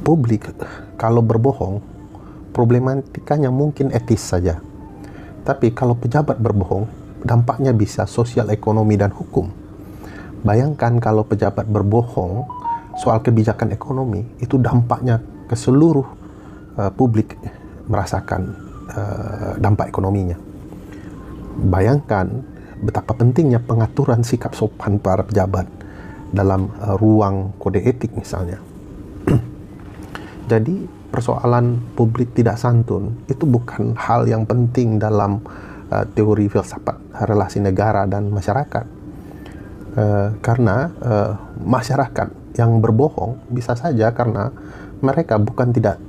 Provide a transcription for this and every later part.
publik kalau berbohong, problematikanya mungkin etis saja. Tapi kalau pejabat berbohong, dampaknya bisa sosial, ekonomi, dan hukum. Bayangkan kalau pejabat berbohong soal kebijakan ekonomi, itu dampaknya ke seluruh publik merasakan dampak ekonominya. Bayangkan betapa pentingnya pengaturan sikap sopan para pejabat dalam ruang kode etik misalnya. Jadi persoalan publik tidak santun itu bukan hal yang penting dalam teori filsafat relasi negara dan masyarakat. Karena masyarakat yang berbohong bisa saja karena mereka bukan tidak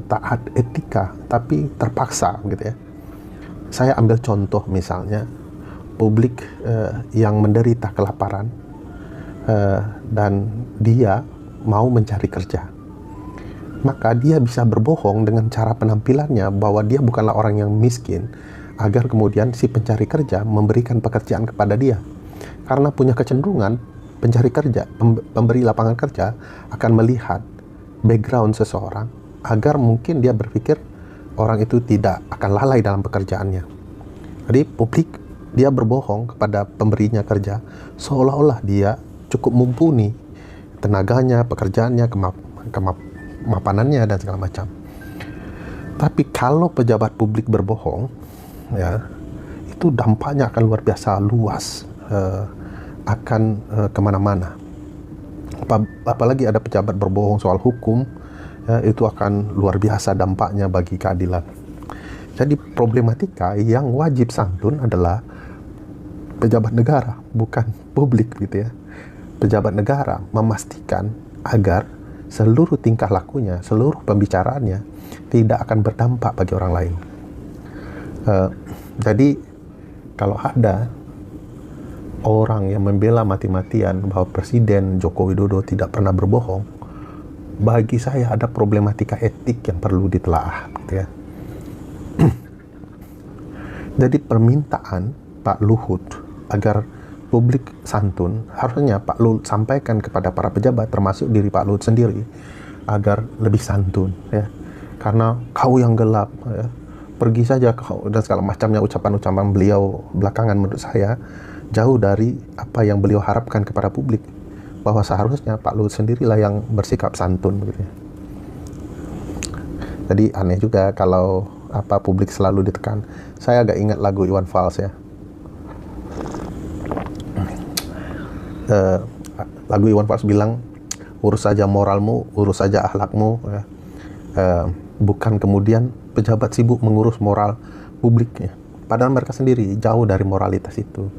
taat etika, tapi terpaksa gitu ya. Saya ambil contoh misalnya publik yang menderita kelaparan dan dia mau mencari kerja. Maka dia bisa berbohong dengan cara penampilannya bahwa dia bukanlah orang yang miskin, agar kemudian si pencari kerja memberikan pekerjaan kepada dia. Karena punya kecenderungan pencari kerja, pemberi lapangan kerja akan melihat background seseorang agar mungkin dia berpikir orang itu tidak akan lalai dalam pekerjaannya. Jadi publik dia berbohong kepada pemberinya kerja seolah-olah dia cukup mumpuni tenaganya, pekerjaannya, kemapanannya dan segala macam. Tapi kalau pejabat publik berbohong, ya, itu dampaknya akan luar biasa luas, akan kemana-mana. Apalagi ada pejabat berbohong soal hukum, ya, itu akan luar biasa dampaknya bagi keadilan. Jadi problematika yang wajib santun adalah pejabat negara, bukan publik gitu ya. Pejabat negara memastikan agar seluruh tingkah lakunya, seluruh pembicaraannya tidak akan berdampak bagi orang lain. Jadi kalau ada orang yang membela mati-matian bahwa Presiden Joko Widodo tidak pernah berbohong, bagi saya ada problematika etik yang perlu ditelaah, gitu ya. Jadi permintaan Pak Luhut agar publik santun, harusnya Pak Luhut sampaikan kepada para pejabat, termasuk diri Pak Luhut sendiri, agar lebih santun, ya. Karena kau yang gelap, ya. Pergi saja kau, dan segala macamnya ucapan-ucapan beliau belakangan menurut saya jauh dari apa yang beliau harapkan kepada publik, bahwa seharusnya Pak Luhut sendirilah yang bersikap santun, begitu ya. Jadi aneh juga kalau publik selalu ditekan. Saya agak ingat lagu Iwan Fals ya. Lagu Iwan Fals bilang, urus saja moralmu, urus saja akhlakmu, ya. Bukan kemudian pejabat sibuk mengurus moral publik, ya. Padahal mereka sendiri jauh dari moralitas itu.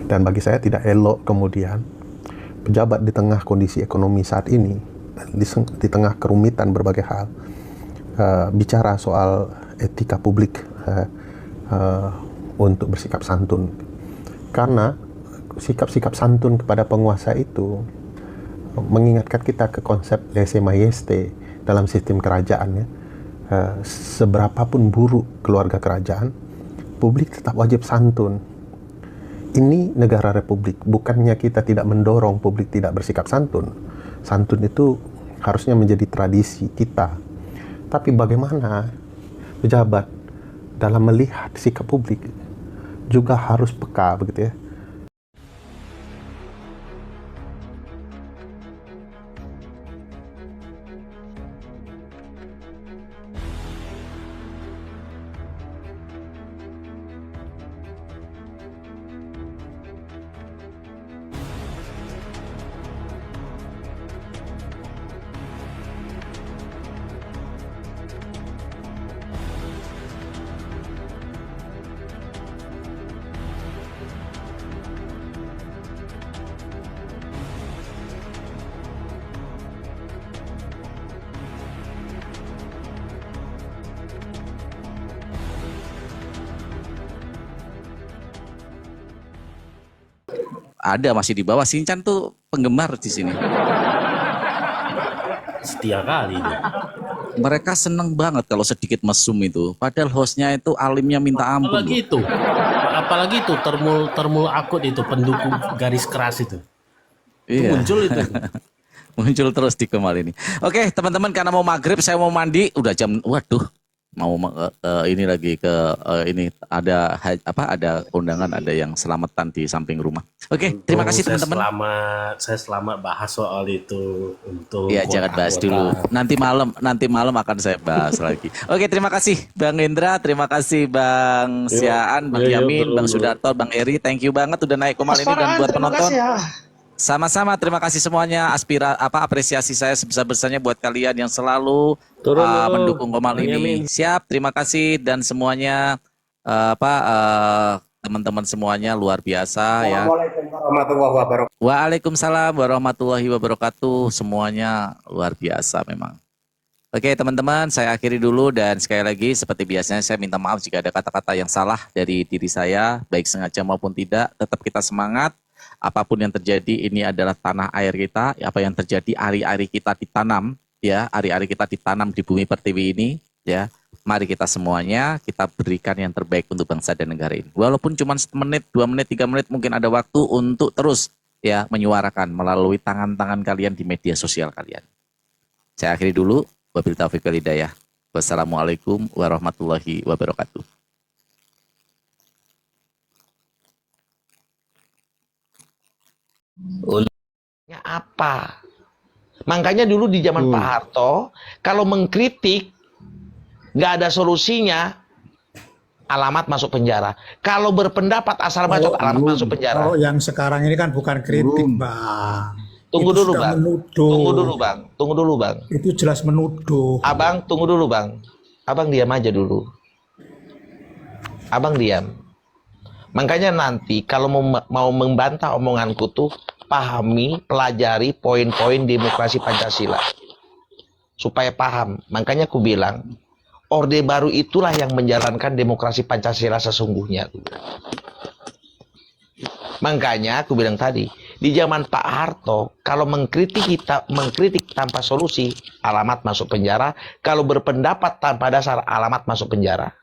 Dan bagi saya tidak elok kemudian pejabat di tengah kondisi ekonomi saat ini, di tengah kerumitan berbagai hal, bicara soal etika publik untuk bersikap santun. Karena sikap-sikap santun kepada penguasa itu mengingatkan kita ke konsep lèse-majesté dalam sistem kerajaan, ya. Seberapapun buruk keluarga kerajaan, publik tetap wajib santun. Ini negara republik, bukannya kita tidak mendorong publik tidak bersikap santun. Santun itu harusnya menjadi tradisi kita. Tapi bagaimana pejabat dalam melihat sikap publik juga harus peka, begitu ya. Ada masih di bawah. Shinchan tuh penggemar di sini. Setia kali dia. Mereka seneng banget kalau sedikit mesum itu. Padahal hostnya itu alimnya minta ampun. Apalagi itu termul akut itu pendukung garis keras itu. Itu Iya. muncul itu. Muncul terus di Kemal ini. Oke, teman-teman, karena mau maghrib, saya mau mandi. Udah jam, waduh, mau ini lagi ke ini ada ada undangan, ada yang selamatan di samping rumah. Oke, terima kasih teman-teman. Saya selamat bahas soal itu untuk Ya, jangan bahas dulu. Nanti malam akan saya bahas lagi. Oke, terima kasih Bang Indra, terima kasih Bang Siaan, Bang Yamin, Bang Sudarto, Bang Eri. Thank you banget udah naik Kemal ini, dan buat penonton. Sama-sama, terima kasih semuanya. Apresiasi saya sebesar-besarnya buat kalian yang selalu mendukung Kemal ini. Siap, terima kasih, dan semuanya teman-teman semuanya luar biasa ya. Waalaikumsalam warahmatullahi wabarakatuh. Semuanya luar biasa memang. Oke teman-teman, saya akhiri dulu, dan sekali lagi seperti biasanya saya minta maaf jika ada kata-kata yang salah dari diri saya, baik sengaja maupun tidak. Tetap kita semangat. Apapun yang terjadi, ini adalah tanah air kita. Apa yang terjadi, ari-ari kita ditanam, ya, ari-ari kita ditanam di bumi pertiwi ini, ya. Mari kita semuanya kita berikan yang terbaik untuk bangsa dan negara ini. Walaupun cuma 1 menit, 2 menit, 3 menit, mungkin ada waktu untuk terus ya menyuarakan melalui tangan-tangan kalian di media sosial kalian. Saya akhiri dulu. Wabillahi taufiq wal hidayah. Wassalamualaikum warahmatullahi wabarakatuh. Apa? Makanya dulu di zaman Pak Harto, kalau mengkritik nggak ada solusinya, alamat masuk penjara. Kalau berpendapat asal bacot, alamat masuk penjara. Oh, yang sekarang ini kan bukan kritik, Bang. Tunggu Itu dulu, sudah Bang. Menuduh. Tunggu dulu, Bang. Itu jelas menuduh. Abang, tunggu dulu, Bang. Abang diam aja dulu. Abang diam. Makanya nanti kalau mau membantah omonganku tuh, pahami, pelajari poin-poin demokrasi Pancasila. Supaya paham. Makanya aku bilang, Orde Baru itulah yang menjalankan demokrasi Pancasila sesungguhnya. Makanya aku bilang tadi, di zaman Pak Harto, kalau mengkritik tanpa solusi, alamat masuk penjara. Kalau berpendapat tanpa dasar, alamat masuk penjara.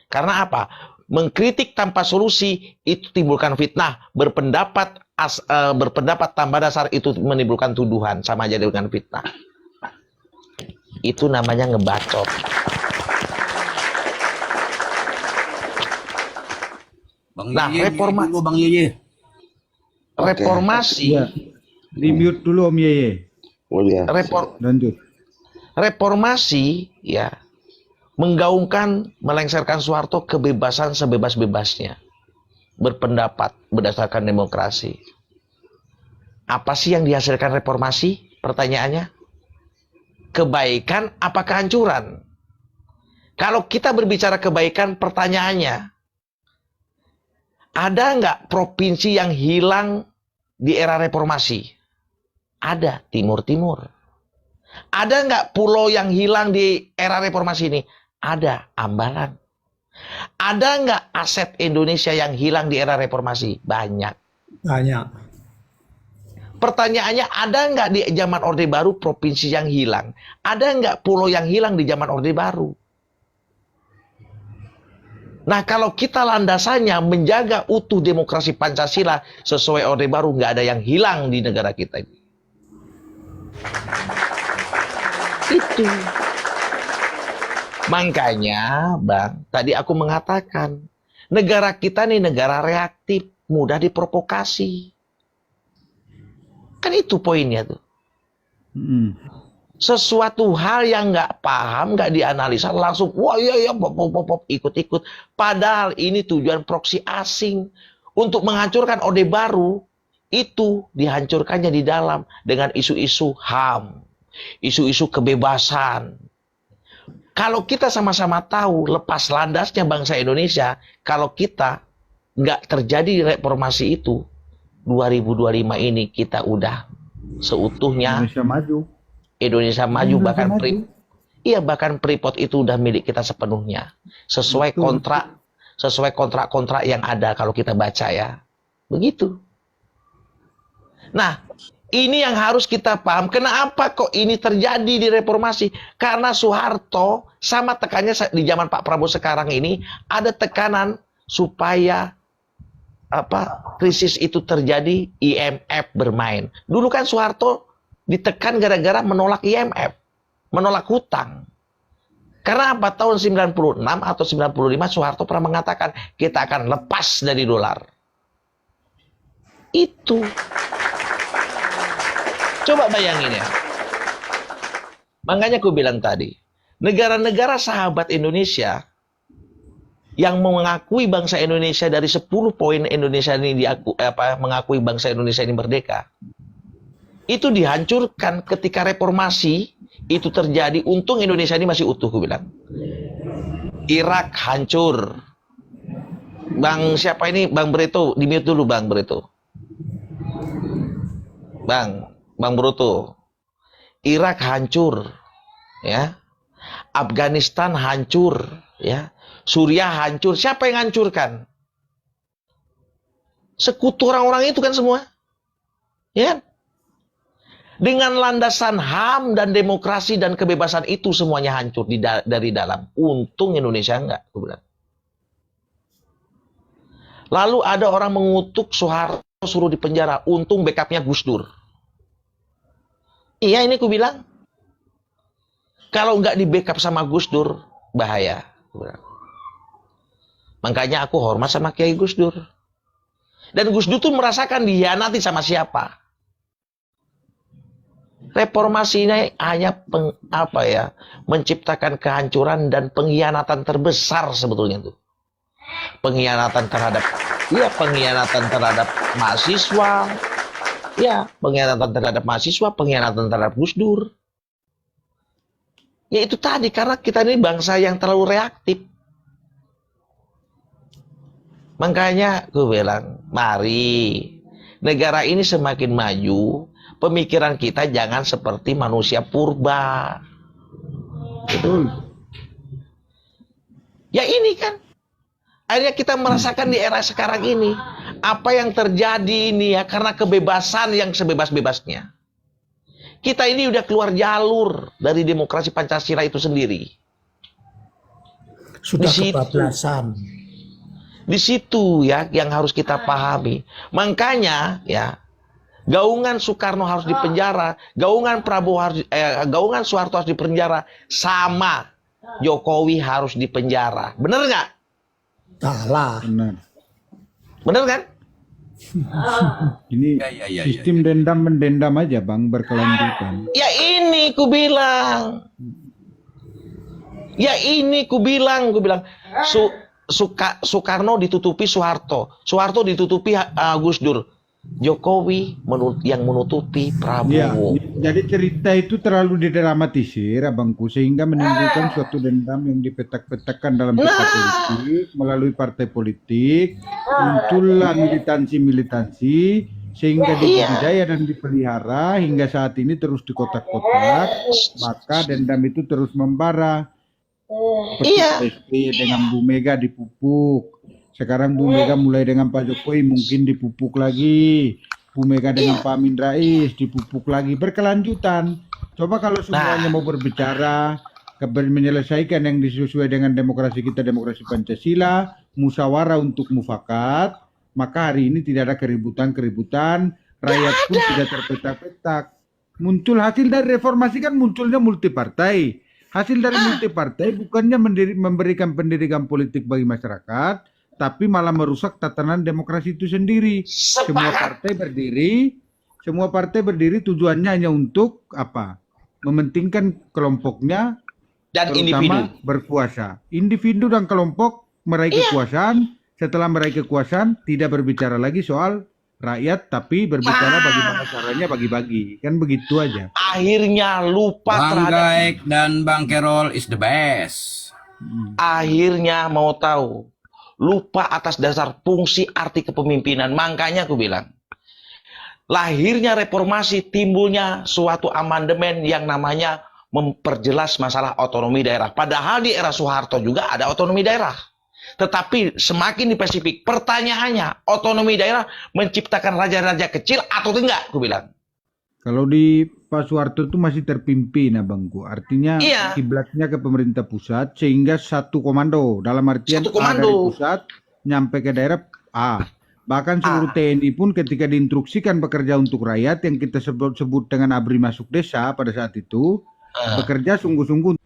Karena apa? Mengkritik tanpa solusi itu timbulkan fitnah. Berpendapat tanpa dasar itu menimbulkan tuduhan, sama aja dengan fitnah. Itu namanya ngebacot. Bang Yeye. Reformasi. Ya. Di mute dulu Om Yeye. Lanjut. Reformasi ya menggaungkan, melengsarkan Soeharto kebebasan sebebas-bebasnya. Berpendapat berdasarkan demokrasi. Apa sih yang dihasilkan reformasi? Pertanyaannya. Kebaikan apa kehancuran? Kalau kita berbicara kebaikan, pertanyaannya, ada nggak provinsi yang hilang di era reformasi? Ada, Timur-Timur. Ada nggak pulau yang hilang di era reformasi ini? Ada, Ambalan. Ada nggak aset Indonesia yang hilang di era reformasi? Banyak. Banyak. Pertanyaannya, ada nggak di zaman Orde Baru provinsi yang hilang? Ada nggak pulau yang hilang di zaman Orde Baru? Nah, kalau kita landasannya menjaga utuh demokrasi Pancasila sesuai Orde Baru, nggak ada yang hilang di negara kita ini. Itu. Makanya, Bang, tadi aku mengatakan, negara kita nih negara reaktif, mudah diprovokasi. Kan itu poinnya tuh. Sesuatu hal yang nggak paham, nggak dianalisa, langsung wah iya pop ikut-ikut. Padahal ini tujuan proksi asing untuk menghancurkan Orde Baru. Itu dihancurkannya di dalam dengan isu-isu HAM, isu-isu kebebasan. Kalau kita sama-sama tahu lepas landasnya bangsa Indonesia, kalau kita nggak terjadi reformasi itu, 2025 ini kita udah seutuhnya Indonesia maju, bahkan Freeport itu udah milik kita sepenuhnya. Sesuai kontrak yang ada kalau kita baca ya. Begitu. Nah, ini yang harus kita paham. Kenapa kok ini terjadi di reformasi? Karena Soeharto sama tekannya di zaman Pak Prabowo sekarang ini ada tekanan supaya krisis itu terjadi, IMF bermain. Dulu kan Soeharto ditekan gara-gara menolak IMF, menolak hutang. Karena apa? Tahun 96 atau 95 Soeharto pernah mengatakan kita akan lepas dari dolar. Itu. Coba bayangin ya. Makanya aku bilang tadi, negara-negara sahabat Indonesia yang mengakui bangsa Indonesia dari 10 poin Indonesia ini mengakui bangsa Indonesia ini merdeka, itu dihancurkan ketika reformasi itu terjadi. Untung Indonesia ini masih utuh, aku bilang. Irak hancur. Bang siapa ini? Bang Brito, di-mute dulu Bang Brito. Bang Bruto. Irak hancur, ya. Afghanistan hancur, ya. Suriah hancur. Siapa yang hancurkan? Sekutu orang-orang itu kan semua. Ya kan? Dengan landasan HAM dan demokrasi dan kebebasan itu semuanya hancur dari dalam. Untung Indonesia enggak, aku bilang. Lalu ada orang mengutuk Soeharto suruh di penjara. Untung backupnya Gus Dur. Iya, ini aku bilang. Kalau nggak di backup sama Gus Dur, bahaya. Makanya aku hormat sama Kiai Gus Dur. Dan Gus Dur tuh merasakan dihianati sama siapa. Reformasi ini hanya menciptakan kehancuran dan pengkhianatan terbesar sebetulnya tuh. Pengkhianatan terhadap mahasiswa. Ya, pengkhianatan terhadap mahasiswa, pengkhianatan terhadap Gus Dur. Ya itu tadi, karena kita ini bangsa yang terlalu reaktif. Makanya gue bilang, mari negara ini semakin maju, pemikiran kita jangan seperti manusia purba. Betul. Ya ini kan, akhirnya kita merasakan di era sekarang ini apa yang terjadi ini ya, karena kebebasan yang sebebas-bebasnya. Kita ini udah keluar jalur dari demokrasi Pancasila itu sendiri. Sudah kebablasan. Di situ ya yang harus kita pahami. Makanya ya, gaungan Soekarno harus dipenjara, gaungan Soeharto harus dipenjara, sama Jokowi harus dipenjara. Bener nggak? Salah. Bener kan? Ini sistem dendam mendendam aja Bang, berkelanjutan. Ya ini ku bilang. Soekarno ditutupi Soeharto, Soeharto ditutupi Gus Dur, Jokowi yang menutupi Prabowo. Ya, jadi cerita itu terlalu didramatisir abangku, sehingga menimbulkan suatu dendam yang dipetak-petakkan dalam peta politik, melalui partai politik, muncullah militansi, sehingga dibudidaya dan dipelihara hingga saat ini terus di kotak-kotak, maka dendam itu terus membara. Seperti dengan Bu Mega dipupuk. Sekarang Bu Mega mulai dengan Pak Jokowi mungkin dipupuk lagi. Bu Mega dengan Pak Amin Rais dipupuk lagi. Berkelanjutan. Coba kalau semuanya mau berbicara, menyelesaikan yang sesuai dengan demokrasi kita, demokrasi Pancasila, musyawarah untuk mufakat, maka hari ini tidak ada keributan, rakyat pun tidak terpetak-petak. Muncul hasil dari reformasi kan munculnya multipartai. Hasil dari multipartai bukannya memberikan pendidikan politik bagi masyarakat, tapi malah merusak tatanan demokrasi itu sendiri. Semua partai berdiri tujuannya hanya untuk apa? Mementingkan kelompoknya dan individu berkuasa. Individu dan kelompok meraih kekuasaan, setelah meraih kekuasaan tidak berbicara lagi soal rakyat, tapi berbicara bagaimana caranya bagi-bagi. Kan begitu aja. Akhirnya lupa Bang Gaek dan Bang Kerol is the best. Akhirnya mau tahu, lupa atas dasar fungsi arti kepemimpinan. Makanya aku bilang, lahirnya reformasi, timbulnya suatu amandemen yang namanya memperjelas masalah otonomi daerah. Padahal di era Soeharto juga ada otonomi daerah. Tetapi semakin di Pasifik, pertanyaannya, otonomi daerah menciptakan raja-raja kecil atau enggak, aku bilang. Kalau di Pak Soeharto itu masih terpimpin abangku, artinya kiblatnya ke pemerintah pusat, sehingga satu komando, dalam artian A dari pusat nyampe ke daerah A, Bahkan seluruh TNI pun ketika diinstruksikan bekerja untuk rakyat yang kita sebut dengan ABRI masuk desa pada saat itu, bekerja sungguh-sungguh